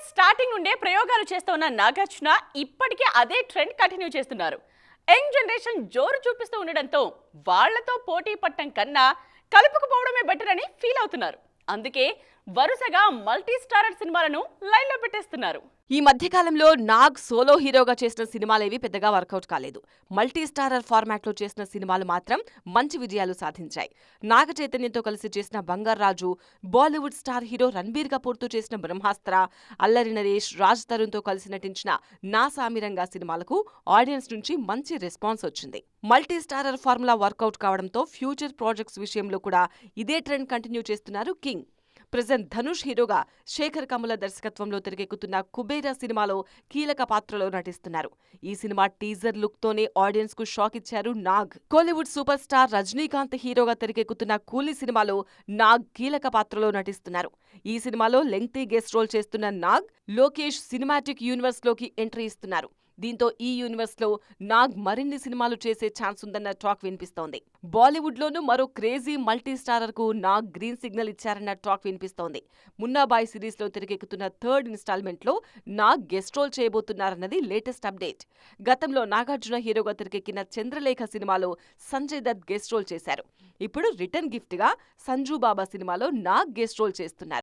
Starting నుండే ప్రయోగాలు చేస్తున్న నాగార్జున ఇప్పటికే అదే ట్రెండ్ కంటిన్యూ చేస్తున్నారు. యంగ్ జనరేషన్ జోరు చూపిస్తూ ఉండడంతో వాళ్లతో పోటీ పట్టం కన్నా కలుపుకుపోవడమే బెటర్ అని ఫీల్ అవుతున్నారు. అందుకే వరుసగా మల్టీ స్టారర్ సినిమాలను లైన్లో పెట్టేస్తున్నారు. ఈ మధ్యకాలంలో నాగ్ సోలో హీరోగా చేసిన సినిమాలేవి పెద్దగా వర్కౌట్ కాలేదు. మల్టీ స్టారర్ ఫార్మాట్లో చేసిన సినిమాలు మాత్రం మంచి విజయాలు సాధించాయి. నాగ చైతన్యంతో కలిసి చేసిన బంగారాజు, బాలీవుడ్ స్టార్ హీరో రణబీర్ కపూర్తో చేసిన బ్రహ్మాస్త్ర, అల్లరి నరేష్, రాజ్ తరుణ్తో కలిసి నటించిన నా సామిరంగా సినిమాలకు ఆడియన్స్ నుంచి మంచి రెస్పాన్స్ వచ్చింది. మల్టీ స్టారర్ ఫార్ములా వర్కౌట్ కావడంతో ఫ్యూచర్ ప్రాజెక్ట్స్ విషయంలో కూడా ఇదే ట్రెండ్ కంటిన్యూ చేస్తున్నారు కింగ్. ప్రెజెంట్ ధనుష్ హీరోగా శేఖర్ కమ్ముల దర్శకత్వంలో తెరకెక్కుతున్న కుబేరా సినిమాలో కీలక పాత్రలో నటిస్తున్నారు. ఈ సినిమా టీజర్ లుక్ తోనే ఆడియన్స్ కు షాక్ ఇచ్చారు నాగ్. కోలీవుడ్ సూపర్ స్టార్ రజనీకాంత్ హీరోగా తెరకెక్కుతున్న కూలీ సినిమాలో నాగ్ కీలక పాత్రలో నటిస్తున్నారు. ఈ సినిమాలో లెంగ్తీ గెస్ట్ రోల్ చేస్తున్న నాగ్, లోకేష్ సినిమాటిక్ యూనివర్స్ లోకి ఎంట్రీ ఇస్తున్నారు. దీంతో ఈ యూనివర్స్ లో నాగ్ మరిన్ని సినిమాలు చేసే ఛాన్స్ ఉందన్న టాక్ వినిపిస్తోంది. బాలీవుడ్ లోనూ మరో క్రేజీ మల్టీ స్టారర్ కు నాగ్ గ్రీన్ సిగ్నల్ ఇచ్చారన్న టాక్ వినిపిస్తోంది. మున్నాబాయ్ సిరీస్ లో తెరకెక్కుతున్న థర్డ్ ఇన్స్టాల్మెంట్ లో నాగ్ గెస్ట్ రోల్ చేయబోతున్నారన్నది లేటెస్ట్ అప్డేట్. గతంలో నాగార్జున హీరోగా తెరకెక్కిన చంద్రలేఖ సినిమాలో సంజయ్ దత్ గెస్ట్ రోల్ చేశారు. ఇప్పుడు రిటర్న్ గిఫ్ట్ గా సంజూ బాబా సినిమాలో నాగ్ గెస్ట్ రోల్ చేస్తున్నారు.